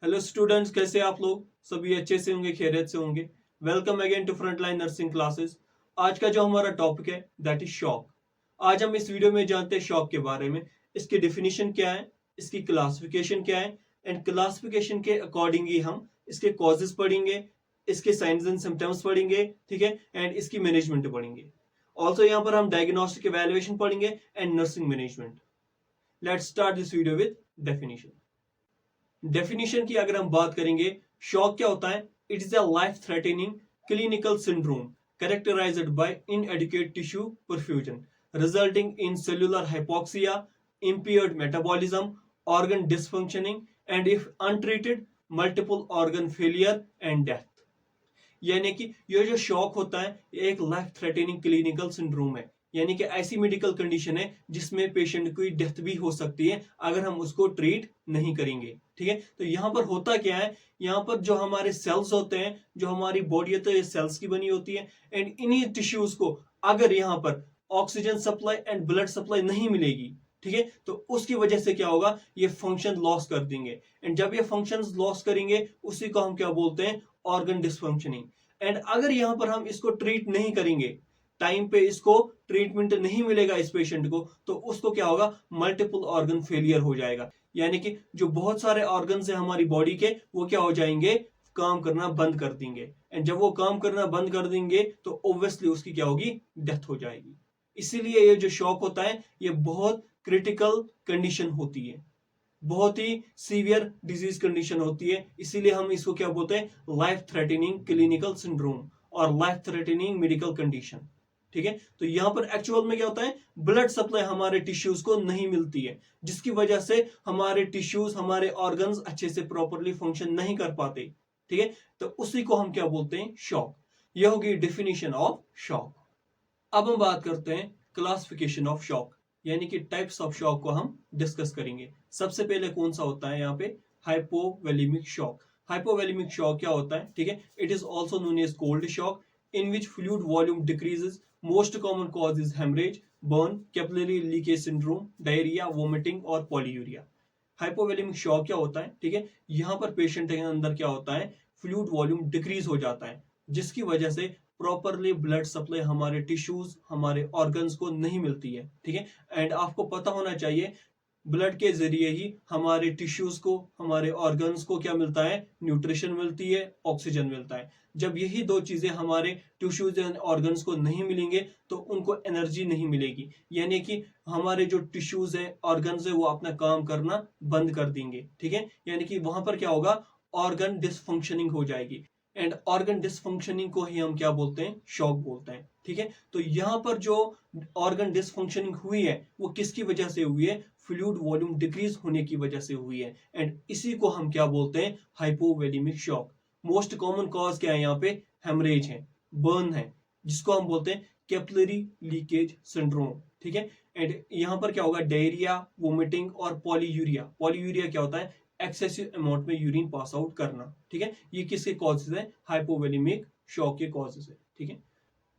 Hello students, कैसे आप लोग सभी अच्छे से होंगे, खैरियत से होंगे। Welcome again to frontline nursing classes. आज का जो हमारा टॉपिक है दैट इज शॉक। आज हम इस वीडियो में जानते हैं शॉक के बारे में, इसकी डेफिनेशन क्या है, इसकी क्लासिफिकेशन क्या है, एंड क्लासिफिकेशन के अकॉर्डिंग ही हम इसके कॉजेज पढ़ेंगे, इसके साइंस एंड सिम्टम्स पढ़ेंगे, ठीक है, एंड इसकी मैनेजमेंट पढ़ेंगे। ऑल्सो यहाँ पर हम डायग्नोस्टिक एवेल्युएशन पढ़ेंगे and nursing management. Let's start this video with definition. Definition की अगर हम बात करेंगे, शॉक क्या होता है? It is a life threatening clinical syndrome characterized by inadequate tissue perfusion resulting in cellular hypoxia, impaired metabolism, organ dysfunctioning, and if untreated, multiple organ failure and death। यानी कि ये जो शॉक होता है ये एक लाइफ थ्रेटनिंग क्लिनिकल सिंड्रोम है, यानी कि ऐसी मेडिकल कंडीशन है जिसमें पेशेंट की डेथ भी हो सकती है अगर हम उसको ट्रीट नहीं करेंगे। ठीक है, तो यहाँ पर होता क्या है, यहाँ पर जो हमारे सेल्स होते हैं, जो हमारी बॉडी होती है, ये सेल्स की बनी होती है, एंड इन्हीं टिश्यूज को अगर यहाँ पर oxygen supply and blood supply नहीं मिलेगी, ठीक है, तो उसकी वजह से क्या होगा, ये फंक्शन लॉस कर देंगे। एंड जब ये फंक्शंस लॉस करेंगे उसी को हम क्या बोलते हैं, ऑर्गन डिसफंक्शनिंग। एंड अगर यहां पर हम इसको ट्रीट नहीं करेंगे, टाइम पे इसको ट्रीटमेंट नहीं मिलेगा इस पेशेंट को, तो उसको क्या होगा, मल्टीपल ऑर्गन फेलियर हो जाएगा। यानी कि जो बहुत सारे ऑर्गन है हमारी बॉडी के, वो क्या हो जाएंगे, काम करना बंद कर देंगे। एंड जब वो काम करना बंद कर देंगे तो ऑब्वियसली उसकी क्या होगी, डेथ हो जाएगी। इसीलिए ये जो शॉक होता है ये बहुत क्रिटिकल कंडीशन होती है, बहुत ही सीवियर डिजीज कंडीशन होती है। इसीलिए हम इसको क्या बोलते हैं, लाइफ थ्रेटनिंग क्लिनिकल सिंड्रोम और लाइफ थ्रेटनिंग मेडिकल कंडीशन। ठीक है, तो यहां पर एक्चुअल में क्या होता है, ब्लड सप्लाई हमारे टिश्यूज को नहीं मिलती है, जिसकी वजह से हमारे टिश्यूज, हमारे ऑर्गन्स अच्छे से प्रॉपरली फंक्शन नहीं कर पाते। ठीक है, तो उसी को हम क्या बोलते हैं, शॉक। यह होगी डेफिनेशन ऑफ शॉक। अब हम बात करते हैं क्लासिफिकेशन ऑफ शॉक, यानी कि टाइप्स ऑफ शॉक को हम डिस्कस करेंगे। सबसे पहले कौन सा होता है यहाँ पे, हाइपोवोलेमिक शॉक। हाइपोवोलेमिक शॉक क्या होता है, ठीक है, it is also known as cold shock in which fluid volume decreases. Most common cause is haemorrhage, burn, capillary leakage syndrome, diarrhoea, vomiting और पॉलीयूरिया। हाइपोवोलेमिक शॉक क्या होता है, ठीक है, यहाँ पर पेशेंट के अंदर क्या होता है, फ्लूइड वॉल्यूम डिक्रीज हो जाता है, जिसकी वजह से प्रॉपरली ब्लड सप्लाई हमारे टिश्यूज, हमारे ऑर्गन्स को नहीं मिलती है। ठीक है, एंड आपको पता होना चाहिए ब्लड के जरिए ही हमारे टिश्यूज को, हमारे ऑर्गन्स को क्या मिलता है, न्यूट्रिशन मिलती है, ऑक्सीजन मिलता है। जब यही दो चीजें हमारे टिश्यूज एंड ऑर्गन्स को नहीं मिलेंगे तो उनको एनर्जी नहीं मिलेगी, यानी कि हमारे जो टिश्यूज है, ऑर्गन्स है, वो अपना काम करना बंद कर देंगे। ठीक है, यानी कि वहां पर क्या होगा, ऑर्गन डिसफंक्शनिंग हो जाएगी। एंड ऑर्गन डिसफंक्शनिंग को ही हम क्या बोलते हैं, शॉक बोलते हैं। ठीक है, तो यहां पर जो ऑर्गन डिसफंक्शनिंग हुई है वो किसकी वजह से हुई है, फ्लूइड वॉल्यूम डिक्रीज होने की वजह से हुई है। एंड इसी को हम क्या बोलते हैं, hypovolaemic shock. Most common cause क्या है यहाँ पे, हेमरेज है, बर्न है, जिसको हम बोलते हैं कैपिलरी लीकेज सिंड्रोम। ठीक है, एंड यहाँ पर क्या होगा, डायरिया, वोमिटिंग और पॉलीयूरिया। पॉलीयूरिया क्या होता है, एक्सेसिव अमाउंट में यूरिन पास आउट करना। ठीक है, ये किसके कॉजेज है, हाइपोवोलेमिक शॉक के कॉजेज है। ठीक है,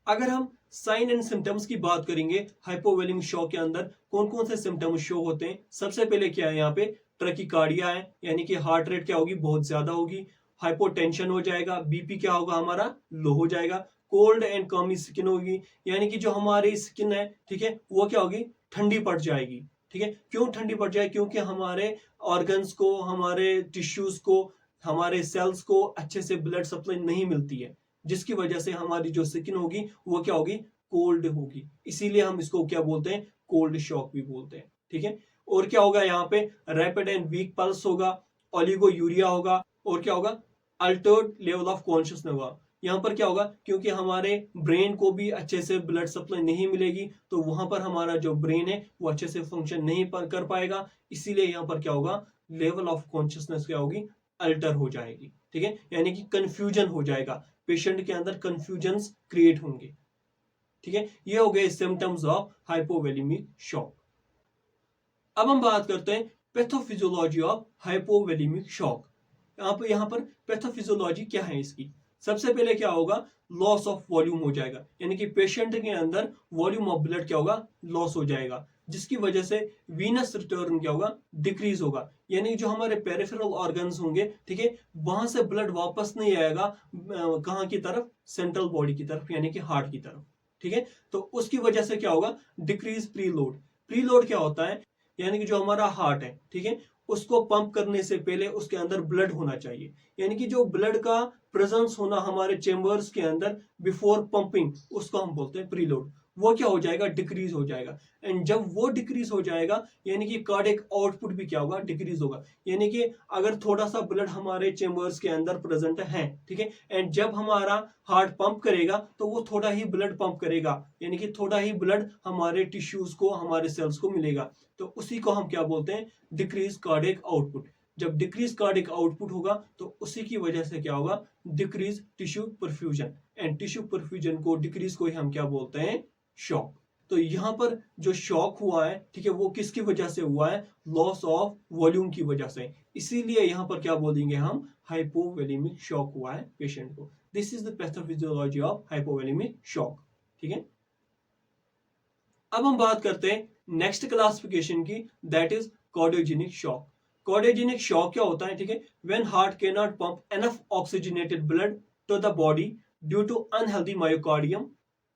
अगर हम साइन एंड सिम्टम्स की बात करेंगे, हाइपोवोलेमिक शॉक के अंदर कौन कौन से सिम्टम्स शो होते हैं। सबसे पहले क्या है, यहाँ पे ट्रकीकार्डिया है, यानी कि हार्ट रेट क्या होगी, बहुत ज्यादा होगी। हाइपोटेंशन हो जाएगा, बीपी क्या होगा हमारा, लो हो जाएगा। कोल्ड एंड कॉमी स्किन होगी, यानी कि जो हमारी स्किन है, ठीक है, वो क्या होगी, ठंडी पड़ जाएगी। ठीक है, क्यों ठंडी पड़ जाएगी, क्योंकि हमारे ऑर्गन्स को, हमारे टिश्यूज को, हमारे सेल्स को अच्छे से ब्लड सप्लाई नहीं मिलती है, जिसकी वजह से हमारी जो स्किन होगी वो क्या होगी, कोल्ड होगी। इसीलिए हम इसको क्या बोलते हैं, कोल्ड शॉक भी बोलते हैं। ठीक है, और क्या होगा यहाँ पे, रैपिड एंड वीक पल्स होगा, ओलिगो यूरिया होगा, और क्या होगा, अल्टर्ड लेवल ऑफ कॉन्शियसनेस होगा। यहाँ पर क्या होगा, क्योंकि हमारे ब्रेन को भी अच्छे से ब्लड सप्लाई नहीं मिलेगी, तो वहां पर हमारा जो ब्रेन है वो अच्छे से फंक्शन नहीं कर पाएगा। इसीलिए यहाँ पर क्या होगा, लेवल ऑफ कॉन्शियसनेस क्या होगी, अल्टर हो जाएगी। ठीक है, यानी कि कंफ्यूजन हो जाएगा, पेशेंट के अंदर कंफ्यूजन्स क्रिएट होंगे। ठीक है, ये हो गए सिम्टम्स ऑफ हाइपोवोलेमिक शॉक। अब हम बात करते हैं पैथोफिजियोलॉजी ऑफ हाइपोवोलेमिक शॉक। यहाँ पर पैथोफिजियोलॉजी क्या है इसकी। सबसे पहले क्या होगा, लॉस ऑफ वॉल्यूम हो जाएगा, यानी कि पेशेंट के अंदर वॉल्यूम ऑफ ब्लड क्या होगा, लॉस हो जाएगा, जिसकी वजह से वीनस रिटर्न क्या होगा, डिक्रीज होगा। यानी जो हमारे पेरिफेरल ऑर्गन्स होंगे, ठीक है, वहां से ब्लड वापस नहीं आएगा कहाँ की तरफ, सेंट्रल बॉडी की तरफ, यानी कि हार्ट की तरफ, ठीक है। तो उसकी वजह से क्या होगा, डिक्रीज प्रीलोड। प्रीलोड क्या होता है, यानी कि जो हमारा हार्ट है, ठीक है, उसको पंप करने से पहले उसके अंदर ब्लड होना चाहिए। यानी कि जो ब्लड का प्रेजेंस होना हमारे चेंबर्स के अंदर बिफोर पंपिंग, उसको हम बोलते हैं प्रीलोड। वो क्या हो जाएगा, डिक्रीज हो जाएगा। एंड जब वो डिक्रीज हो जाएगा, यानी कि कार्डियक आउटपुट भी क्या होगा, डिक्रीज होगा। यानी कि अगर थोड़ा सा ब्लड हमारे चेंबर्स के अंदर प्रेजेंट है, ठीक है, एंड जब हमारा हार्ट पंप करेगा तो वो थोड़ा ही ब्लड पंप करेगा, यानी कि थोड़ा ही ब्लड हमारे टिश्यूज को, हमारे सेल्स को मिलेगा। तो उसी को हम क्या बोलते हैं, डिक्रीज कार्डियक आउटपुट। जब डिक्रीज कार्डियक आउटपुट होगा तो उसी की वजह से क्या होगा, decrease tissue perfusion. And tissue perfusion को, डिक्रीज को ही हम क्या बोलते हैं, शॉक। तो यहां पर जो शॉक हुआ है, ठीक है, वो किसकी वजह से हुआ है, लॉस ऑफ वॉल्यूम की वजह से। इसीलिए यहां पर क्या बोलेंगे हम, हाइपोवोलेमिक शॉक हुआ है पेशेंट को। This is the pathophysiology of hypovolemic shock, ठीक है। अब हम बात करते हैं नेक्स्ट क्लासिफिकेशन की, that is cardiogenic shock. Cardiogenic shock क्या होता है, ठीक है, when heart can not pump enough oxygenated blood to the body due to unhealthy myocardium,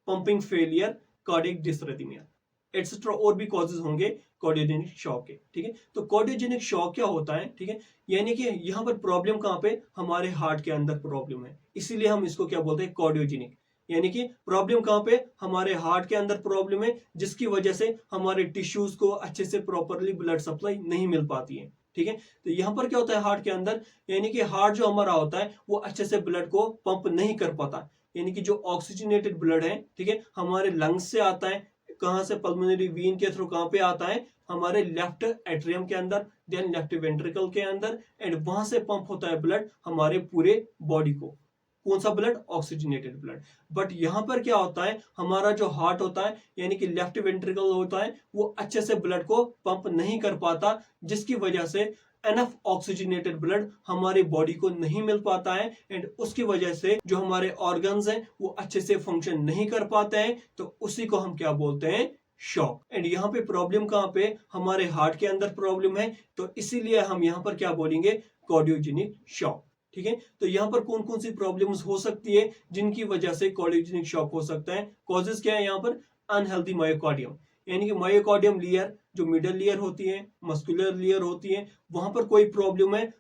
pumping failure, cardiac dysrhythmia etcetera, और भी कॉजेज होंगे कार्डियोजेनिक शॉक के, ठीक है। तो कार्डियोजेनिक शॉक क्या होता है, ठीक है, यानी कि यहाँ पर प्रॉब्लम कहाँ पे, हमारे हार्ट के अंदर प्रॉब्लम है, इसीलिए हम इसको क्या बोलते हैं, कार्डियोजेनिक। यानी कि प्रॉब्लम कहाँ पे, हमारे हार्ट के अंदर प्रॉब्लम है, जिसकी वजह से हमारे टिश्यूज को अच्छे से प्रॉपरली ब्लड सप्लाई नहीं मिल पाती है, ठीक है। तो यहाँ पर क्या होता है हार्ट के अंदर, यानी कि हार्ट जो हमारा होता है वो अच्छे से ब्लड को पंप नहीं कर पाता। यानी कि जो ऑक्सीजनेटेड ब्लड है, ठीक है, हमारे लंग्स से आता है, कहां से, पल्मोनरी वीन के थ्रू कहां पे आता है, हमारे लेफ्ट एट्रियम के अंदर, देन लेफ्ट वेंट्रिकल के अंदर, एंड वहां से पंप होता है ब्लड हमारे पूरे बॉडी को। कौन सा ब्लड, ऑक्सीजनेटेड ब्लड। बट यहां पर क्या होता है, हमारा जो हार्ट होता है, यानी कि लेफ्ट वेंट्रिकल होता है, वो अच्छे से ब्लड को पंप नहीं कर पाता, जिसकी वजह से एनफ ऑक्सीजनेटेड ब्लड हमारी बॉडी को नहीं मिल पाता है। एंड उसकी वजह से जो हमारे ऑर्गन्स हैं वो अच्छे से फंक्शन नहीं कर पाते हैं। तो उसी को हम क्या बोलते हैं, शॉक। एंड यहाँ पे प्रॉब्लम कहाँ पे, हमारे हार्ट के अंदर प्रॉब्लम है, तो इसीलिए हम यहाँ पर क्या बोलेंगे, कार्डियोजेनिक शॉक, ठीक है। तो यहाँ पर कौन कौन सी प्रॉब्लम्स हो सकती है जिनकी वजह से कार्डियोजेनिक शॉक हो सकता है। कॉजेज क्या है यहाँ पर, अनहेल्दी मायोकार्डियम, यानी कि मायोकार्डियम लेयर, जो मिडल लेयर होती है, मस्कुलर लेयर होती है, वहां पर कोई प्रॉब्लम है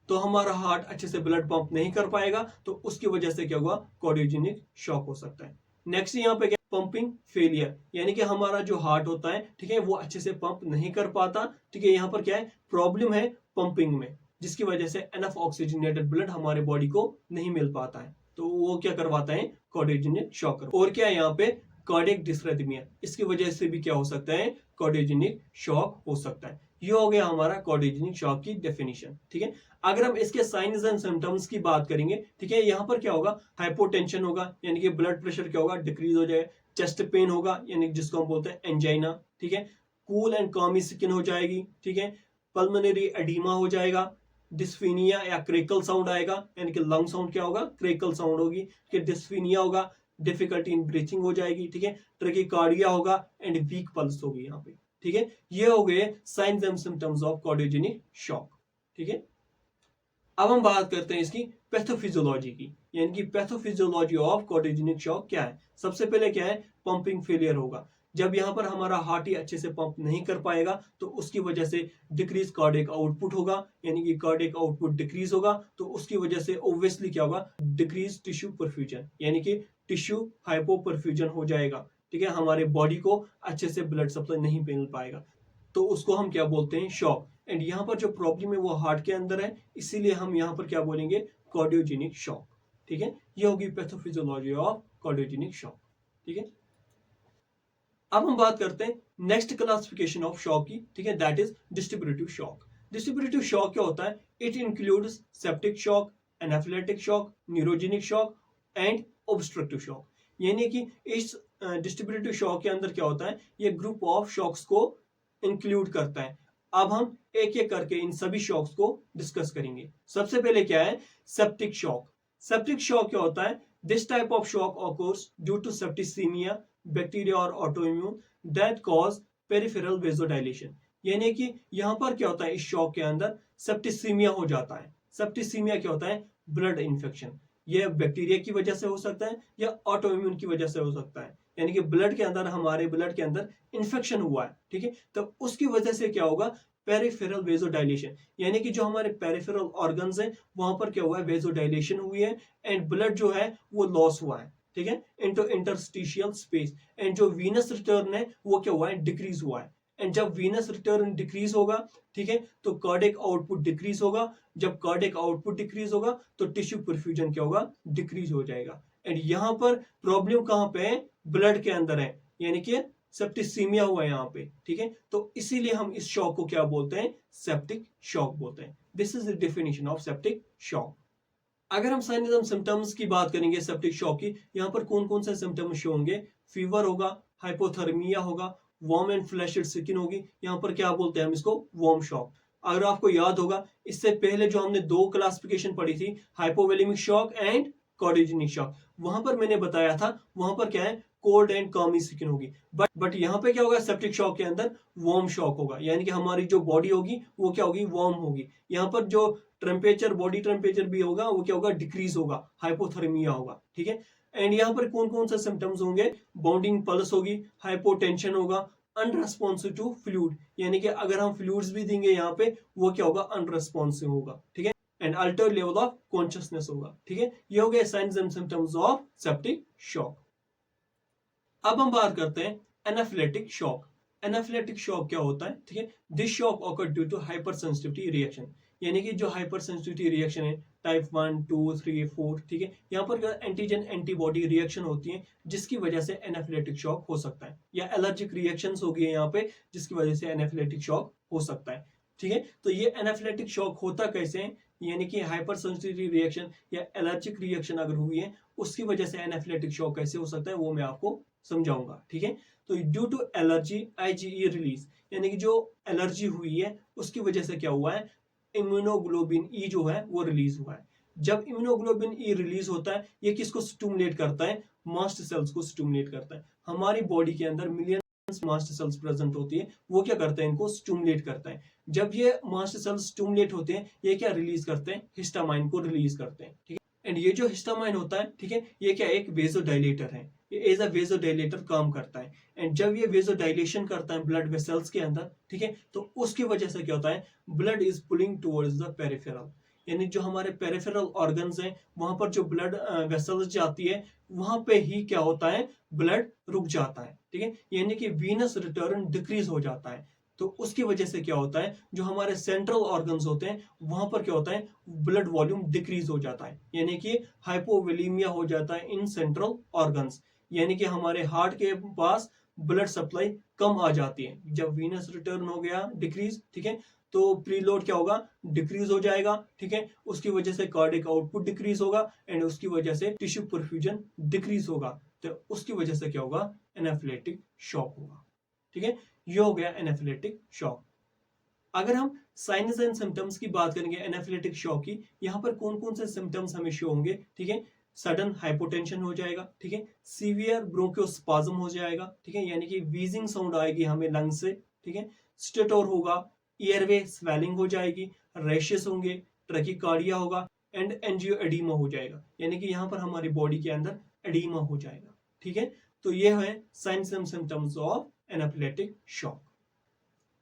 तो हमारा हार्ट अच्छे से ब्लड पंप नहीं कर पाएगा, तो उसकी वजह से क्या हुआ, कार्डियोजेनिक शॉक हो सकता है। नेक्स्ट यहाँ पे क्या, पंपिंग फेलियर, यानी कि हमारा जो हार्ट होता है, ठीक है, वो अच्छे से पंप नहीं कर पाता, ठीक है। यहाँ पर क्या है, प्रॉब्लम है पंपिंग में, जिसकी वजह से एनफ ऑक्सीजनेटेड ब्लड हमारे बॉडी को नहीं मिल पाता है, तो वो क्या करवाता है, कार्डियोजेनिक शॉक। और क्या है यहाँ पे, कार्डियक डिसरिथमिया, इसकी वजह से भी क्या हो सकता है, कार्डियोजेनिक शॉक हो सकता है। ये हो गया हमारा कार्डियोजेनिक शॉक की डेफिनेशन, ठीक है। अगर हम इसके साइंस एंड सिम्टम्स की बात करेंगे, ठीक है, यहाँ पर क्या होगा, हाइपोटेंशन होगा, यानी कि ब्लड प्रेशर क्या होगा, डिक्रीज हो जाएगा। चेस्ट पेन होगा, यानी जिसको हम बोलते हैं एंजाइना, ठीक है। कूल एंड कामी स्किन हो जाएगी, ठीक है। पल्मोनरी एडीमा हो जाएगा। डिस्फीनिया या क्रेकल साउंड आएगा, यानी कि लंग साउंड क्या होगा, क्रेकल साउंड होगी, ठीक है। डिस्फीनिया होगा, डिफिकल्टी इन ब्रीथिंग हो जाएगी, ठीक है। ट्रैकिकार्डिया होगा एंड वीक पल्स होगी यहाँ पे, ठीक है। ये हो गए science and symptoms of cardiogenic shock, ठीक है। अब हम बात करते हैं इसकी पैथोफिजियोलॉजी की, यानी कि पैथोफिजियोलॉजी ऑफ कार्डियोजेनिक शॉक क्या है। सबसे पहले क्या है, पंपिंग फेलियर होगा। जब यहाँ पर हमारा हार्ट ही अच्छे से पंप नहीं कर पाएगा तो उसकी वजह से डिक्रीज कार्डियक आउटपुट होगा, यानी कि कार्डियक आउटपुट डिक्रीज होगा, तो उसकी वजह से ऑब्वियसली क्या होगा, डिक्रीज टिश्यू परफ्यूजन, यानी कि टिश्यू हाइपोपरफ्यूजन हो जाएगा, ठीक है। हमारे बॉडी को अच्छे से ब्लड सप्लाई नहीं मिल पाएगा, तो उसको हम क्या बोलते हैं, शॉक। एंड यहाँ पर जो प्रॉब्लम है वो हार्ट के अंदर है, इसीलिए हम यहाँ पर क्या बोलेंगे, कार्डियोजेनिक शॉक, ठीक है। ये होगी पैथोफिजियोलॉजी ऑफ कार्डियोजेनिक शॉक, ठीक है। अब हम बात करते हैं नेक्स्ट क्लासिफिकेशन ऑफ शॉक की, ठीक है, that is distributive shock. Distributive shock क्या होता है, it includes septic shock, anaphylactic shock, neurogenic shock and obstructive shock. यानी कि इस डिस्ट्रीब्यूटिव शॉक के अंदर क्या होता है, ये ग्रुप ऑफ शॉक्स को इंक्लूड करता है। अब हम एक एक करके इन सभी शॉक्स को डिस्कस करेंगे। सबसे पहले क्या है, सेप्टिक शॉक। सेप्टिक शॉक क्या होता है, this type of shock occurs due to septicaemia, bacteria or autoimmune that cause peripheral vasodilation, यानी कि यहाँ पर क्या होता है, इस शॉक के अंदर सेप्टिसीमिया हो जाता है। सेप्टिसीमिया क्या होता है, ब्लड इन्फेक्शन। यह बैक्टीरिया की वजह से हो सकता है या ऑटो इम्यून की वजह से हो सकता है, यानी कि ब्लड के अंदर, हमारे ब्लड के अंदर इन्फेक्शन हुआ है, ठीक है। तो उसकी वजह से क्या होगा, पेरिफेरल वेजोडाइलेशन, यानी कि जो हमारे पेरिफेरल ऑर्गन्स हैं वहां पर क्या हुआ है, वेजोडाइलेशन हुई है एंड ब्लड जो है वो लॉस हुआ है, ठीक है, इनटू इंटरस्टिशियल स्पेस। एंड जो वीनस रिटर्न है वो क्या हुआ है, डिक्रीज हुआ है। एंड जब वीनस रिटर्न डिक्रीज होगा, ठीक है, तो कार्डियक आउटपुट डिक्रीज होगा। जब कार्डियक आउटपुट डिक्रीज होगा तो टिश्यू परफ्यूजन क्या होगा, डिक्रीज हो जाएगा। एंड यहाँ पर प्रॉब्लम कहाँ पे है, ब्लड के अंदर है, यानी कि सेप्टिसीमिया हुआ है यहाँ पे, ठीक है। तो इसीलिए हम इस शॉक को क्या बोलते हैं, सेप्टिक शॉक बोलते हैं। This is the definition of septic shock. अगर हम साइंस एंड सिम्टम्स की बात करेंगे सेप्टिक शॉक की, यहाँ पर कौन कौन से सिम्टम्स शो होंगे, फीवर होगा, हाइपोथर्मिया होगा, वार्म एंड फ्लैशेड स्किन होगी। यहाँ पर क्या बोलते हैं हम इसको, वार्म शॉक। अगर आपको याद होगा, इससे पहले जो हमने दो क्लासिफिकेशन पढ़ी थी, hypovolemic shock and cardiogenic shock, वहां पर मैंने बताया था वहां पर क्या है, कोल्ड एंड कामी स्किन होगी। बट यहाँ पे क्या होगा, सेप्टिक शॉक के अंदर वार्म शॉक होगा, यानी कि हमारी जो बॉडी होगी वो क्या होगी, वार्म होगी। यहाँ पर जो टेम्परेचर, बॉडी टेम्परेचर भी होगा वो क्या होगा, डिक्रीज होगा, हाइपोथर्मिया होगा, ठीक है। एंड यहाँ पर कौन कौन से सिम्टम्स होंगे, बाउंडिंग पल्स होगी, हाइपोटेंशन होगा, अनरेस्पॉन्सिव टू फ्लूइड, यानी कि अगर हम फ्लूइड्स भी देंगे यहाँ पे वो क्या होगा, अनरेस्पॉन्सिव होगा, ठीक है। And alter level of consciousness होगा, ठीक है। ये हो गए science and symptoms of septic shock. अब हम बात करते हैं एनाफिलेटिक शॉक। एनाफिलेटिक शॉक क्या होता है, ठीक है। This shock occur due to hypersensitivity reaction, यानी कि जो हाइपर सेंसिटिविटी रिएक्शन है, टाइप 1, 2, 3, 4, ठीक है, यहाँ पर एंटीजन एंटीबॉडी रिएक्शन होती है जिसकी वजह से एनाफिलेटिक शॉक हो सकता है, या एलर्जिक रिएक्शंस हो गई है यहाँ पे जिसकी वजह से एनाफिलेटिक शॉक हो सकता है, ठीक है। तो ये एनाफिलेटिक शॉक होता कैसे है, यानी कि हाइपर सेंसिटिविटी रिएक्शन या एलर्जिक रिएक्शन अगर हुई है उसकी वजह से एनाफिलेटिक शॉक कैसे हो सकता है वो मैं आपको समझाऊंगा, ठीक है। तो due to allergy IgE release, यानी कि जो एलर्जी हुई है उसकी वजह से क्या हुआ है, इम्यूनोग्लोबिन ई जो है वो रिलीज हुआ है। जब इम्यूनोग्लोबिन ई रिलीज होता है ये किसको स्टिमुलेट करता है, मास्ट सेल्स को स्टिमुलेट करता है। हमारी बॉडी के अंदर मिलियंस मास्ट सेल्स प्रेजेंट होती है, वो क्या करता है, इनको स्टिमुलेट करता है। जब ये मास्ट सेल्स स्टिमुलेट होते हैं ये क्या रिलीज करते हैं, हिस्टामाइन को रिलीज करते हैं, ठीक है। एंड ये जो हिस्टामाइन होता है, ठीक है, ये क्या एक वेजोडाइलेटर है, ये एज अ वेजोडाइलेटर काम करता है। एंड जब ये वेजोडाइलेशन करता है ब्लड वेसल्स के अंदर, ठीक है, तो उसकी वजह से क्या होता है, blood is pulling towards the peripheral, यानी जो हमारे पेरिफेरल ऑर्गन्स हैं वहां पर जो ब्लड वेसल्स जाती है वहां पे ही क्या होता है, ब्लड रुक जाता है, ठीक है, यानी कि वीनस रिटर्न डिक्रीज हो जाता है। तो उसकी वजह से क्या होता है, जो हमारे सेंट्रल ऑर्गन्स होते हैं वहां पर क्या होता है, ब्लड वॉल्यूम डिक्रीज हो जाता है, यानी कि हाइपोवोलेमिया हो जाता है इन सेंट्रल ऑर्गन्स, यानी कि हमारे हार्ट के पास ब्लड सप्लाई कम आ जाती है। जब वीनस रिटर्न हो गया डिक्रीज, ठीक है, तो प्रीलोड क्या होगा, डिक्रीज हो जाएगा, ठीक है। उसकी वजह से कार्डियक आउटपुट डिक्रीज होगा एंड उसकी वजह से टिश्यू परफ्यूजन डिक्रीज होगा, तो उसकी वजह से क्या होगा, एनाफिलेटिक शॉक होगा, ठीक है। ये हो गया एनाफिलेटिक शॉक। अगर हम साइंस एंड सिम्टम्स की बात करेंगे एनाफिलेटिक शॉक की, यहाँ पर कौन कौन से सिम्टम्स हमें शो होंगे, ठीक है। सडन हाइपोटेंशन हो जाएगा, ठीक है, सीवियर ब्रोंकियोस्पाज्म हो जाएगा, ठीक है, यानी कि वीजिंग साउंड आएगी हमें लंग से, ठीक है, स्टेटोर होगा, एयरवे स्वेलिंग हो जाएगी, रैशेस होंगे, ट्रैकिकार्डिया होगा एंड एंजियोएडीमा हो जाएगा, यानी कि यहाँ पर हमारी बॉडी के अंदर एडीमा हो जाएगा, ठीक है। तो ये है signs and symptoms of anaphylactic shock.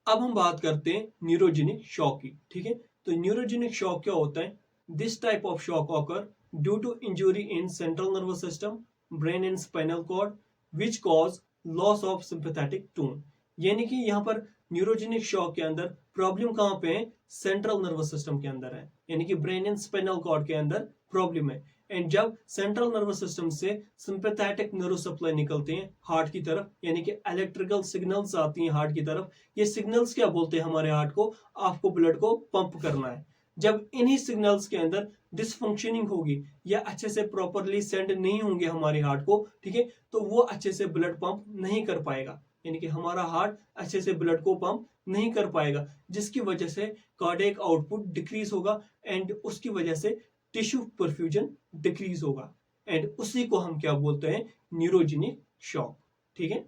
अब हम बात करते हैं न्यूरोजेनिक शॉक की, ठीक है। तो न्यूरोजेनिक शॉक क्या होता है, this type of shock occur due to injury in central nervous system, brain and spinal cord which cause loss of sympathetic tone, यानी कि यहाँ पर न्यूरोजेनिक शॉक के अंदर प्रॉब्लम कहाँ पे है, सेंट्रल नर्वस सिस्टम के अंदर है, यानी कि ब्रेन एंड स्पाइनल कॉर्ड के अंदर प्रॉब्लम है। एंड जब सेंट्रल नर्वस सिस्टम से सिंपैथेटिक नर्व सप्लाई निकलते हैं हार्ट की तरफ, यानी कि इलेक्ट्रिकल सिग्नल्स आती हैं हार्ट की तरफ, ये सिग्नल्स क्या बोलते हैं हमारे हार्ट को, आपको ब्लड को पंप करना है। जब इन्हीं सिग्नल्स के अंदर डिसफंक्शनिंग होगी या अच्छे से प्रॉपरली सेंड नहीं होंगे हमारे हार्ट को, ठीक है, तो वो अच्छे से ब्लड पंप नहीं कर पाएगा, यानी कि हमारा हार्ट अच्छे से ब्लड को पंप नहीं कर पाएगा, जिसकी वजह से कार्डियक आउटपुट डिक्रीज होगा एंड उसकी वजह से टिश्यू परफ्यूजन डिक्रीज होगा एंड उसी को हम क्या बोलते हैं, न्यूरोजेनिक शॉक, ठीक है।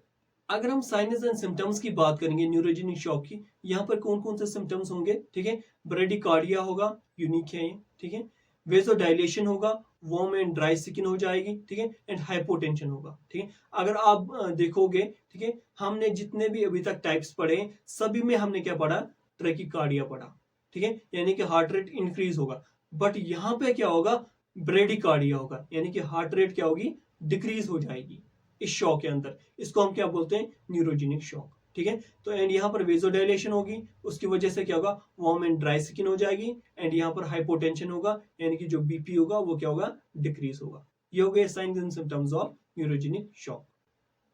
अगर हम साइंस एंड सिम्टम्स की बात करेंगे न्यूरोजेनिक शॉक की, यहाँ पर कौन कौन से सिम्टम्स होंगे, ठीक है। ब्रेडिकार्डिया होगा, यूनिक है ये, ठीक है। वेजोडाइलेशन होगा, वार्म एंड ड्राई स्किन हो जाएगी, ठीक है। एंड हाइपोटेंशन होगा, ठीक है। अगर आप देखोगे, ठीक है, हमने जितने भी अभी तक टाइप्स पढ़े सभी में हमने क्या पढ़ा, ट्रैकिकार्डिया पढ़ा, ठीक है, यानी कि हार्ट रेट इंक्रीज होगा। बट यहाँ पे क्या होगा, ब्रेडिकार्डिया होगा, यानी कि हार्ट रेट क्या होगी, डिक्रीज हो जाएगी इस शॉक के अंदर। इसको हम क्या बोलते हैं, न्यूरोजेनिक शॉक, ठीक है। तो एंड यहाँ पर वेजोडाइलेशन होगी, उसकी वजह से क्या होगा, वार्म एंड ड्राई स्किन हो जाएगी। एंड यहाँ पर हाइपोटेंशन होगा, यानी कि जो बीपी होगा वो क्या होगा, डिक्रीज होगा। ये हो गए science and symptoms of neurogenic shock.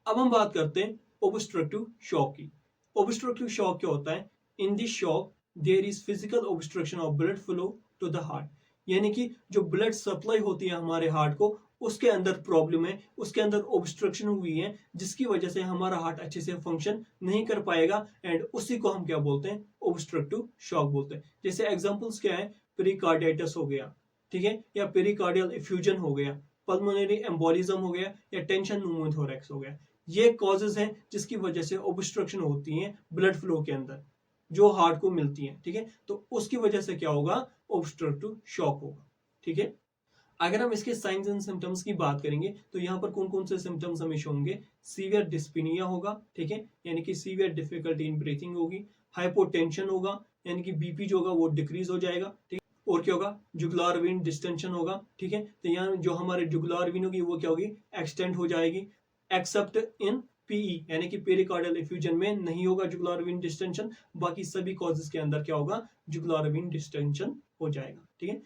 अब हम बात करते हैं ओब्स्ट्रक्टिव शॉक की। ओब्स्ट्रक्टिव शॉक क्या होता है, in this shock there is physical obstruction of blood flow to the heart, यानी कि जो ब्लड सप्लाई होती है हमारे हार्ट को, उसके अंदर प्रॉब्लम है, उसके अंदर ऑब्स्ट्रक्शन हुई है, जिसकी वजह से हमारा हार्ट अच्छे से फंक्शन नहीं कर पाएगा। एंड उसी को हम क्या बोलते हैं, ऑब्स्ट्रक्टिव शॉक बोलते हैं। जैसे एग्जांपल्स क्या है, पेरिकार्डिटिस हो गया, ठीक है, या पेरिकार्डियल इफ्यूजन हो गया, पल्मोनरी एम्बोलिज्म हो गया, या टेंशन न्यूमोथोरैक्स हो गया। ये कॉजेज हैं जिसकी वजह से ऑब्स्ट्रक्शन होती है ब्लड फ्लो के अंदर, जो हार्ट को मिलती है, ठीक है। तो उसकी वजह से क्या होगा, ऑब्स्ट्रक्टिव शॉक होगा, ठीक है। अगर हम इसके साइंस एंड सिम्टम्स की बात करेंगे तो यहाँ पर कौन कौन से सिम्टम्स हमेशा होंगे, सीवियर डिस्पिनिया होगा, ठीक है, यानी कि सीवियर डिफिकल्टी इन ब्रीथिंग होगी। हाइपोटेंशन होगा, यानी कि बीपी जो होगा वो डिक्रीज हो जाएगा, ठीक है। और क्या होगा, जुगुलार वेन डिस्टेंशन होगा, ठीक है। तो यहाँ जो हमारे जुगुलार वेन होगी वो क्या होगी, एक्सटेंड हो जाएगी। एक्सेप्ट इन पीई, यानी कि पेरिकार्डियल इफ्यूजन में नहीं होगा जुगुलार वेन डिस्टेंशन, बाकी सभी कॉजेज के अंदर क्या होगा, जुगुलार वेन डिस्टेंशन हो जाएगा, ठीक है।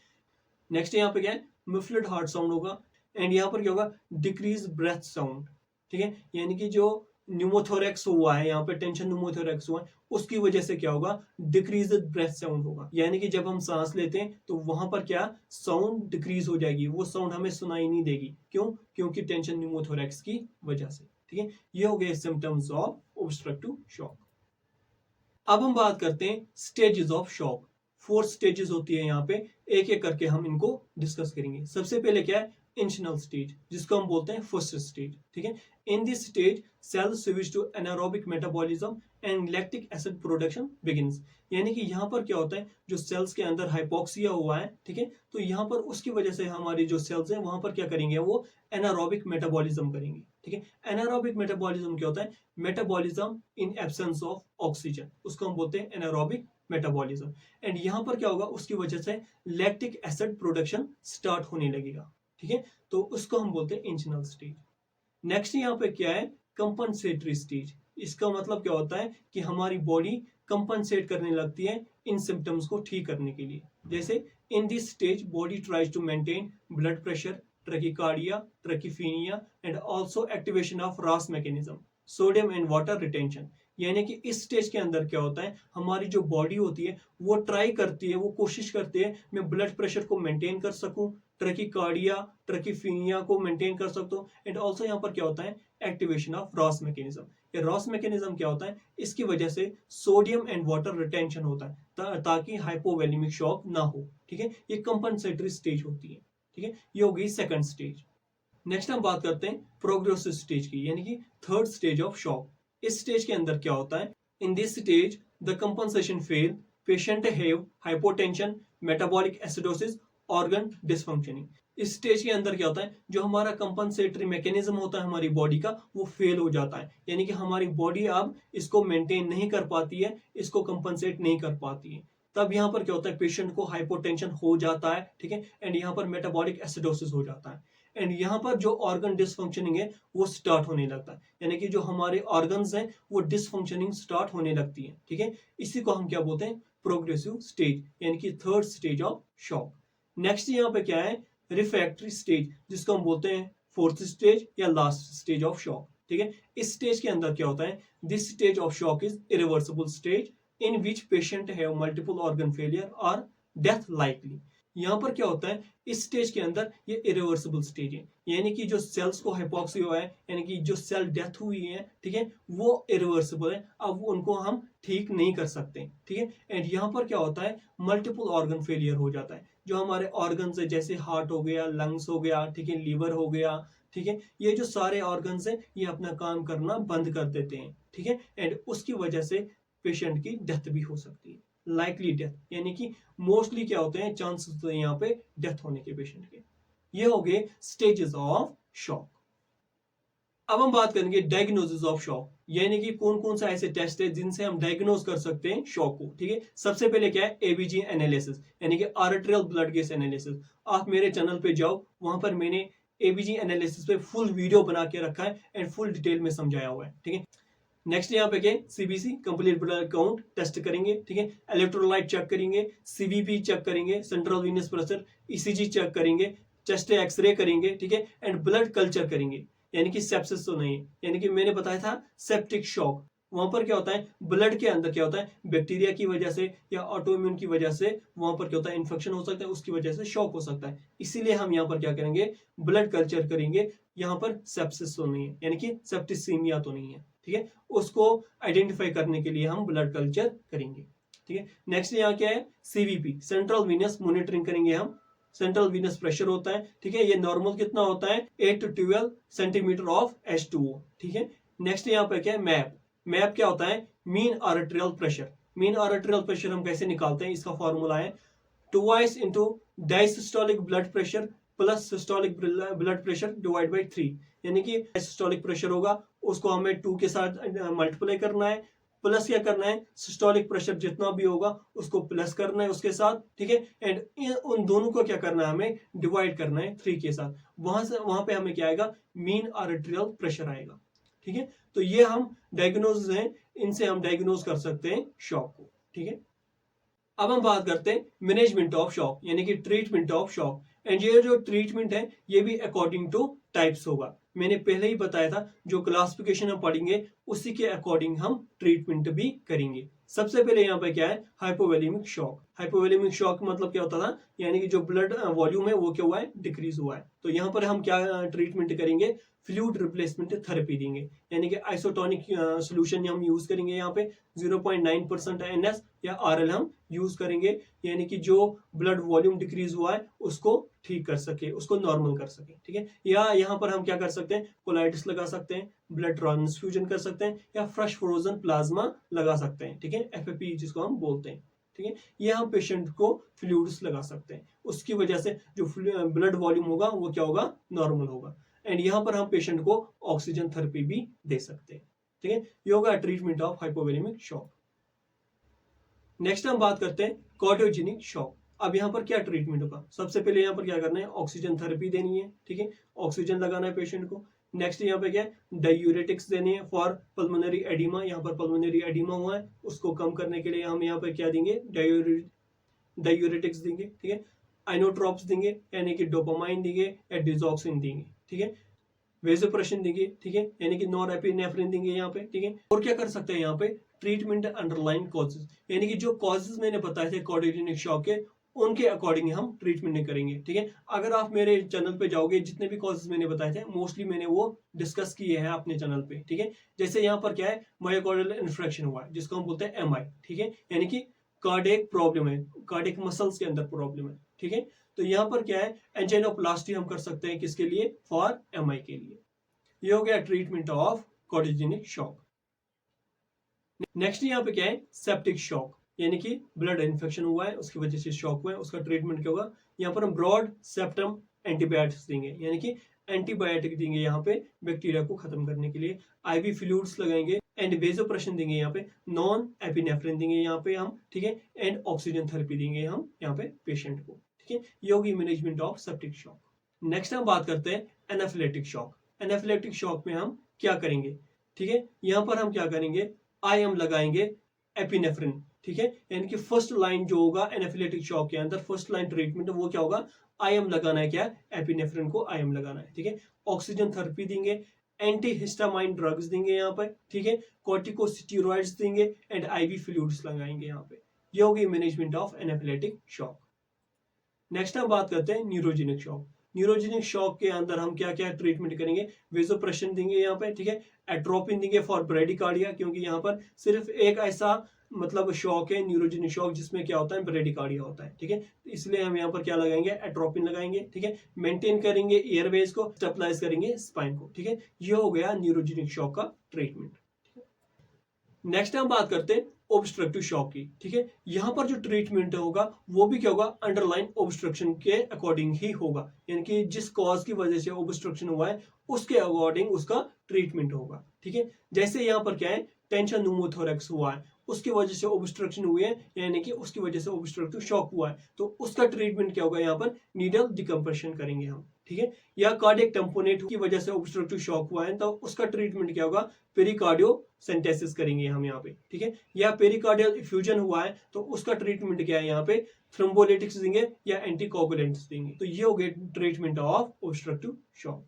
नेक्स्ट यहाँ पे क्या है, मफलड हार्ट साउंड होगा। एंड यहाँ पर क्या होगा, डिक्रीज ब्रेथ साउंड, ठीक है, यानी कि जो न्यूमोथोरैक्स हुआ है, यहाँ पे टेंशन न्यूमोथोरैक्स हुआ है, उसकी वजह से क्या होगा, डिक्रीज ब्रेथ साउंड होगा, यानी कि जब हम सांस लेते हैं तो वहां पर क्या, साउंड डिक्रीज हो जाएगी, वो साउंड हमें सुनाई नहीं देगी। क्यों, क्योंकि टेंशन न्यूमोथोरैक्स की वजह से, ठीक है। ये हो गए सिम्टम्स ऑफ ऑब्स्ट्रक्टिव शॉक। अब हम बात करते हैं स्टेजेस ऑफ शॉक। 4 स्टेजेस होती है यहाँ पे, एक एक करके हम इनको डिस्कस करेंगे। सबसे पहले क्या है, इंशनल स्टेज, जिसको हम बोलते हैं फर्स्ट स्टेज, ठीक है। In this stage cell switch to anaerobic metabolism and lactic acid production begins, यानी कि यहाँ पर क्या होता है, जो सेल्स के अंदर हाइपोक्सिया हुआ है, ठीक है, तो यहाँ पर उसकी वजह से हमारी जो सेल्स हैं वहां पर क्या करेंगे, वो एनारोबिक मेटाबॉलिज्म करेंगे, ठीक है। एनारोबिक मेटाबॉलिज्म क्या होता है, metabolism in absence of oxygen, उसको हम बोलते हैं एनारोबिक मेटाबॉलिज्म। एंड यहाँ पर क्या होगा, उसकी वजह से लैक्टिक एसिड प्रोडक्शन स्टार्ट होने लगेगा, ठीक है, तो उसको हम बोलते हैं इंशनल स्टेज। नेक्स्ट यहाँ पे क्या है, कंपनसेटरी स्टेज। इसका मतलब क्या होता है कि हमारी बॉडी कंपनसेट करने लगती है इन सिम्टम्स को ठीक करने के लिए। जैसे in this stage body tries to maintain blood pressure, tachycardia, tachypnea and also activation of RAS mechanism, sodium and water retention. यानी कि इस स्टेज के अंदर क्या होता है, हमारी जो बॉडी होती है वो ट्राई करती है, वो कोशिश करती है मैं ब्लड प्रेशर को मेंटेन कर सकूं, ट्रैकिकार्डिया, ट्रैकिफीनिया को मेंटेन कर सकता हूं। एंड ऑल्सो यहाँ पर क्या होता है, एक्टिवेशन ऑफ रॉस मैकेनिज्म। ये रॉस मैकेनिज्म क्या होता है, इसकी वजह से सोडियम एंड वाटर रिटेंशन होता है ताकि हाइपोवोलेमिक शॉक ना हो, ठीक है। ये कंपनसेटरी स्टेज होती है, ठीक है। ये हो गई सेकंड स्टेज। नेक्स्ट हम बात करते हैं प्रोग्रेसिव स्टेज की, यानी कि थर्ड स्टेज ऑफ शॉक। इस स्टेज के अंदर क्या होता है, in this stage the compensation fail, patient have hypotension, metabolic acidosis, organ dysfunctioning. इस स्टेज के अंदर क्या होता है, जो हमारा कंपनसेटरी मैकेनिज्म होता है हमारी बॉडी का, वो फेल हो जाता है, यानी कि हमारी बॉडी अब इसको मेंटेन नहीं कर पाती है, इसको कंपनसेट नहीं कर पाती है। तब यहाँ पर क्या होता है, पेशेंट को हाइपोटेंशन हो जाता है, ठीक है। एंड यहाँ पर मेटाबॉलिक एसिडोसिस हो जाता है। एंड यहाँ पर जो ऑर्गन डिसफंक्शनिंग है वो स्टार्ट होने लगता है, यानी कि जो हमारे ऑर्गन्स हैं वो डिसफंक्शनिंग स्टार्ट होने लगती है, ठीक है। इसी को हम क्या बोलते हैं, प्रोग्रेसिव स्टेज, यानी कि third stage of shock. Next यहाँ पे क्या है, रिफ्रैक्टरी स्टेज, जिसको हम बोलते हैं फोर्थ स्टेज या लास्ट स्टेज ऑफ शॉक, ठीक है। इस स्टेज के अंदर क्या होता है, this stage of shock is irreversible stage in which patient have multiple organ failure और डेथ लाइकली। यहाँ पर क्या होता है, इस स्टेज के अंदर ये इरिवर्सिबल स्टेज है, यानी कि जो सेल्स को हाइपोक्सी हुआ है, यानी कि जो सेल डेथ हुई है, ठीक है, वो इरिवर्सिबल है, अब उनको हम ठीक नहीं कर सकते, ठीक है। एंड यहाँ पर क्या होता है, मल्टीपल ऑर्गन फेलियर हो जाता है, जो हमारे ऑर्गन है जैसे हार्ट हो गया, लंग्स हो गया, ठीक है, लीवर हो गया, ठीक है। ये जो सारे ऑर्गन्स हैं ये अपना काम करना बंद कर देते हैं, ठीक है। एंड उसकी वजह से पेशेंट की डेथ भी हो सकती है, लाइकली डेथ, यानी कि मोस्टली क्या होते हैं चांसेस होते हैं यहाँ पे डेथ होने के पेशेंट के। ये हो गए स्टेजेस ऑफ शॉक। अब हम बात करेंगे डायग्नोसिस ऑफ शॉक, यानी कि कौन कौन सा ऐसे टेस्ट है जिनसे हम डायग्नोज कर सकते हैं शॉक को, ठीक है। सबसे पहले क्या है एबीजी एनालिसिस, यानी कि आर्टेरियल ब्लड गैस एनालिसिस। आप मेरे चैनल पे जाओ, वहां पर मैंने एबीजी एनालिसिस पे फुल वीडियो बना के रखा है एंड फुल डिटेल में समझाया हुआ है, ठीक है। नेक्स्ट यहाँ पे क्या CBC complete blood count test करेंगे, ठीक है। इलेक्ट्रोलाइट चेक करेंगे, सीवीपी चेक करेंगे, central venous pressure, ECG check करेंगे, चेस्ट एक्सरे करेंगे, ठीक है। एंड ब्लड कल्चर करेंगे, यानी कि सेप्सिस तो नहीं, यानी कि मैंने बताया था सेप्टिक शॉक। वहां पर क्या होता है ब्लड के अंदर क्या होता है बैक्टीरिया की वजह से या ऑटोइम्यून की वजह से वहां पर क्या होता है इन्फेक्शन हो सकता है, उसकी वजह से शॉक हो सकता है। इसीलिए हम यहाँ पर क्या करेंगे ब्लड कल्चर करेंगे, यहाँ पर सेप्सिस तो नहीं है, यानी कि सेप्टिसीमिया तो नहीं है, ठीक है। उसको आइडेंटिफाई करने के लिए हम ब्लड कल्चर करेंगे, ठीक है। नेक्स्ट यहाँ क्या है सीवीपी, सेंट्रल वीनस मॉनिटरिंग करेंगे हम। सेंट्रल वीनस प्रेशर होता है, ठीक है। ये नॉर्मल कितना होता है 8 to 12 सेंटीमीटर ऑफ H2O, ठीक है। नेक्स्ट यहाँ पे क्या है मैप। मैप क्या होता है mean arterial pressure. Mean arterial pressure हम कैसे निकालते हैं, इसका फॉर्मूला है twice into diastolic blood pressure plus systolic blood pressure divide by 3, यानी कि सिस्टोलिक प्रेशर होगा उसको हमें 2 के साथ मल्टीप्लाई करना है, प्लस क्या करना है सिस्टोलिक प्रेशर जितना भी होगा उसको प्लस करना है उसके साथ, ठीक है। एंड उन दोनों को क्या करना है हमें डिवाइड करना है 3 के साथ। वहां पे हमें क्या आएगा मीन आर्टेरियल प्रेशर आएगा, ठीक है। तो ये हम डायग्नोज हैं, इनसे हम डायग्नोज कर सकते हैं शॉक को, ठीक है। अब हम बात करते हैं मैनेजमेंट ऑफ शॉक, यानी कि ट्रीटमेंट ऑफ शॉक। एंड ये जो ट्रीटमेंट है ये भी अकॉर्डिंग टू टाइप्स होगा। मैंने पहले ही बताया था जो क्लासिफिकेशन हम पढ़ेंगे उसी के अकॉर्डिंग हम ट्रीटमेंट भी करेंगे। सबसे पहले यहाँ पे क्या है हाइपोवोलेमिक शॉक। हाइपोवोलेमिक शॉक मतलब क्या होता था, यानी कि जो ब्लड वॉल्यूम है वो क्या हुआ है डिक्रीज हुआ है। तो यहाँ पर हम क्या ट्रीटमेंट करेंगे फ्लूइड रिप्लेसमेंट थेरेपी देंगे, यानी कि आइसोटोनिक सोल्यूशन हम यूज करेंगे यहाँ पे 0.9% NS या RL हम यूज करेंगे, यानी कि जो ब्लड वॉल्यूम डिक्रीज हुआ है उसको ठीक कर सके, उसको नॉर्मल कर सके, ठीक है। या यहाँ पर हम क्या कर सकते हैं कोलाइटिस लगा सकते हैं, ब्लड ट्रांसफ्यूजन कर सकते हैं या फ्रेश फ्रोजन प्लाज्मा लगा सकते हैं, ठीक है। FFP जिसको हम बोलते हैं, ठीक है। ये हम पेशेंट को फ्लूइड्स लगा सकते हैं, उसकी वजह से जो ब्लड वॉल्यूम होगा वो क्या होगा नॉर्मल होगा। एंड यहाँ पर हम पेशेंट को ऑक्सीजन थेरेपी भी दे सकते हैं, ठीक है। ये होगा treatment of hypovolemic shock. Next हम बात करते हैं कार्डियोजेनिक शॉक। अब यहाँ पर क्या ट्रीटमेंट होगा, सबसे पहले यहाँ पर क्या करना है ऑक्सीजन थेरेपी देनी है, ठीक है। ऑक्सीजन लगाना है पेशेंट को। नेक्स्ट यहाँ पे क्या है डायूरेटिक्स देने हैं फॉर पल्मोनरी एडिमा। यहाँ पर पल्मोनरी एडिमा हुआ है उसको कम करने के लिए हम यहाँ पर क्या देंगे डायूरेटिक्स देंगे, ठीक है। आइनोट्रॉप्स देंगे यानी कि डोपामाइन देंगे या डिजॉक्सिन देंगे, ठीक है। वेसोप्रेशन देंगे, ठीक है, यानी कि नॉर एपिनेफ्रिन देंगे यहाँ पे, ठीक है। और क्या कर सकते हैं यहाँ पे ट्रीटमेंट अंडरलाइन कॉजेज, यानी कि जो कॉजेज मैंने बताए थे कार्डियोजेनिक शॉक के उनके अकॉर्डिंग हम ट्रीटमेंट करेंगे, ठीक है। अगर आप मेरे चैनल पे जाओगे जितने भी कॉजेज मैंने बताए थे मोस्टली मैंने वो डिस्कस किए हैं अपने चैनल पे, ठीक है। जैसे यहाँ पर क्या है मायोकार्डियल इन्फ्रेक्शन हुआ है जिसको हम बोलते हैं MI, ठीक है, यानी कि कार्डियक प्रॉब्लम है, कार्डियक मसल्स के अंदर प्रॉब्लम है, ठीक है। तो यहाँ पर क्या है एंजाइनोप्लास्टी हम कर सकते हैं किसके लिए फॉर MI के लिए। ये हो गया treatment of cardiogenic shock. Next यहाँ पे क्या है सेप्टिक शॉक, यानी कि ब्लड इन्फेक्शन हुआ है उसकी वजह से शॉक हुआ है, उसका ट्रीटमेंट क्या होगा यहाँ पर हम ब्रॉड सेप्टम एंटीबायोटिक्स देंगे, यानी कि एंटीबायोटिक देंगे यहाँ पे बैक्टीरिया को खत्म करने के लिए। IV फ्लूइड्स लगाएंगे एंड वेसोप्रेशन देंगे यहाँ पे, नॉन एपिनेफ्रिन देंगे यहाँ पे हम, ठीक है। एंड ऑक्सीजन थेरेपी देंगे हम यहाँ पे पेशेंट को, ठीक है। ये होगी management of septic shock. Next हम बात करते हैं एनाफिलेक्टिक शॉक। एनाफिलेक्टिक शॉक में हम क्या करेंगे, ठीक है। यहाँ पर हम क्या करेंगे IM लगाएंगे एपिनेफ्रिन, ठीक है, यानी कि फर्स्ट लाइन जो होगा एनाफिलेक्टिक शॉक के अंदर फर्स्ट लाइन ट्रीटमेंट वो क्या होगा IM लगाना है, क्या एपिनेफ्रिन को IM लगाना है, ठीक है। ऑक्सीजन थेरेपी देंगे, एंटी हिस्टामाइन ड्रग्स देंगे यहाँ पर, ठीक है, कॉर्टिकोस्टेरॉइड्स देंगे एंड IV फ्लूइड्स लगाएंगे यहाँ पे। ये होगी management of anaphylactic shock. Next हम बात करते हैं न्यूरोजेनिक शॉक। न्यूरोजेनिक शॉक के अंदर हम क्या क्या ट्रीटमेंट करेंगे वेसोप्रेशन देंगे यहाँ पे, ठीक है। एट्रोपिन देंगे फॉर ब्रेडिकार्डिया, क्योंकि यहाँ पर सिर्फ एक ऐसा मतलब शॉक है न्यूरोजेनिक शॉक, जिसमें क्या होता है ब्रेडिकार्डिया होता है, ठीक है। इसलिए हम यहाँ पर क्या लगाएंगे, एट्रोपिन लगाएंगे, ठीक है। मेंटेन करेंगे एयरवेज को, स्टेबलाइज करेंगे स्पाइन को, ठीक है। ये हो गया न्यूरोजेनिक शॉक का ट्रीटमेंट। नेक्स्ट हम बात करते हैं ऑब्स्ट्रक्टिव शॉक की, ठीक है। यहाँ पर जो ट्रीटमेंट होगा वो भी क्या होगा, अंडरलाइन ऑब्स्ट्रक्शन के अकॉर्डिंग ही होगा, यानी कि जिस कॉज की वजह से ऑब्स्ट्रक्शन हुआ है उसके अकॉर्डिंग उसका ट्रीटमेंट होगा, ठीक है। जैसे यहाँ पर क्या है, टेंशन न्यूमोथोरैक्स हुआ है, उसकी वजह से ऑब्स्ट्रक्शन हुई है, यानी कि उसकी वजह से ऑब्स्ट्रक्टिव शॉक हुआ है, तो उसका ट्रीटमेंट क्या होगा, यहाँ पर नीडल डिकम्प्रेशन करेंगे हम, ठीक है। या कार्डियक टेम्पोनेट की वजह से ऑब्स्ट्रक्टिव शॉक हुआ है तो उसका ट्रीटमेंट क्या होगा, पेरिकार्डियो सेंटेसिस करेंगे हम यहाँ पे, ठीक है। या पेरिकार्डियल इफ्यूजन हुआ है तो उसका ट्रीटमेंट क्या है, यहाँ पे थ्रोम्बोलिटिक्स देंगे या एंटीकोगुलेंट्स देंगे। तो ये हो गए ट्रीटमेंट ऑफ ऑब्स्ट्रक्टिव शॉक।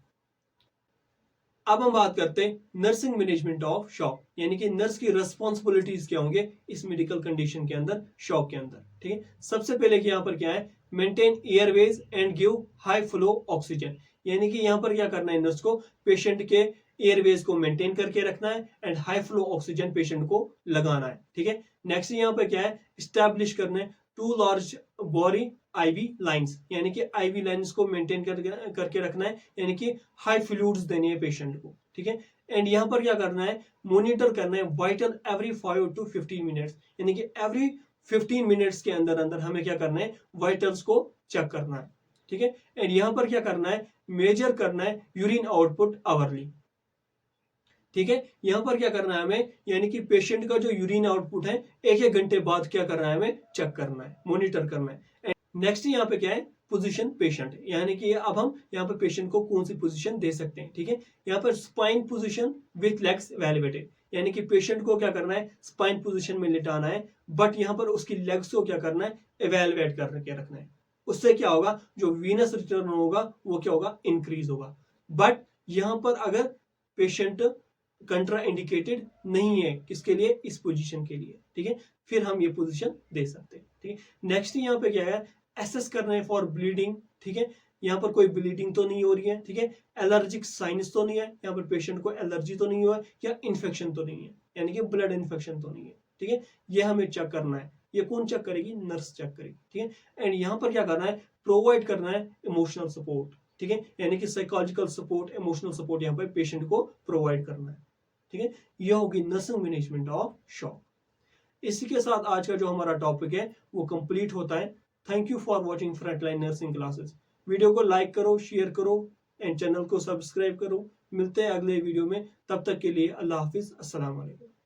अब हम बात करते हैं नर्सिंग मैनेजमेंट ऑफ शॉक, यानी कि नर्स की रेस्पॉन्सिबिलिटीज क्या होंगे इस मेडिकल कंडीशन के अंदर, शॉक के अंदर, ठीक है। सबसे पहले यहाँ पर क्या है, maintain Airways and give high flow oxygen, यानी कि यहाँ पर क्या करना है, नर्स को पेशेंट के एयरवेज को मेंटेन करके रखना है and high flow oxygen patient को लगाना है, ठीक है। नेक्स्ट यहाँ पर क्या है, स्टैब्लिश करना है 2 लार्ज बॉडी आईवी लाइंस, यानी कि आईवी लाइंस को मेंटेन करके रखना है, यानी कि हाई फ्लूइड्स देने हैं पेशेंट को, ठीक है। एंड यहाँ पर क्या करना है, मॉनिटर करना है वाइटल एवरी 5 to 15 मिनट्स, यानी कि एवरी 15 मिनट्स के अंदर अंदर हमें क्या करना है, वाइटल्स को चेक करना है, ठीक है। एंड यहाँ पर क्या करना है, मेजर करना है यूरिन आउटपुट आवरली, ठीक है। यहाँ पर क्या करना है हमें, यानी कि पेशेंट का जो यूरिन आउटपुट है 1-1 घंटे बाद क्या करना है, हमें चेक करना है, मॉनिटर करना है। नेक्स्ट यहाँ पे क्या है, पोजीशन पेशेंट, यानी कि अब हम यहाँ पे पेशेंट को कौन सी पोजीशन दे सकते हैं, ठीक है। यहाँ पर spine position with legs elevated, यानी कि पेशेंट को क्या करना है, स्पाइन पोजीशन में लिटाना है, बट यहाँ पर उसकी लेग्स को क्या करना है, एवेलुएट करके रखना है। उससे क्या होगा, जो वीनस रिटर्न होगा वो क्या होगा, इंक्रीज होगा। बट यहाँ पर अगर पेशेंट कंट्रा इंडिकेटेड नहीं है, किसके लिए, इस पोजीशन के लिए, ठीक है, फिर हम ये पोजीशन दे सकते हैं, ठीक है। नेक्स्ट यहाँ पे क्या है, एसेस करना है फॉर ब्लीडिंग, ठीक है। यहाँ पर कोई ब्लीडिंग तो नहीं हो रही है, ठीक है। एलर्जिक साइंस तो नहीं है, यहाँ पर पेशेंट को एलर्जी तो नहीं हुआ है, या इन्फेक्शन तो नहीं है, यानी कि ब्लड इन्फेक्शन तो नहीं है, ठीक है। ये हमें चेक करना है। ये कौन चेक करेगी, नर्स चेक करेगी, ठीक है। एंड यहाँ पर क्या करना है, प्रोवाइड करना है इमोशनल सपोर्ट, ठीक है, यानी कि साइकोलॉजिकल सपोर्ट, इमोशनल सपोर्ट यहाँ पर पेशेंट को प्रोवाइड करना है, ठीक है। ये होगी नर्सिंग मैनेजमेंट ऑफ शॉक। इसी के साथ आज का जो हमारा टॉपिक है वो कंप्लीट होता है। Thank you for watching frontline nursing classes. Video को लाइक करो, शेयर करो एंड चैनल को सब्सक्राइब करो। मिलते हैं अगले वीडियो में, तब तक के लिए अल्लाह हाफिज, अस्सलाम वालेकुम।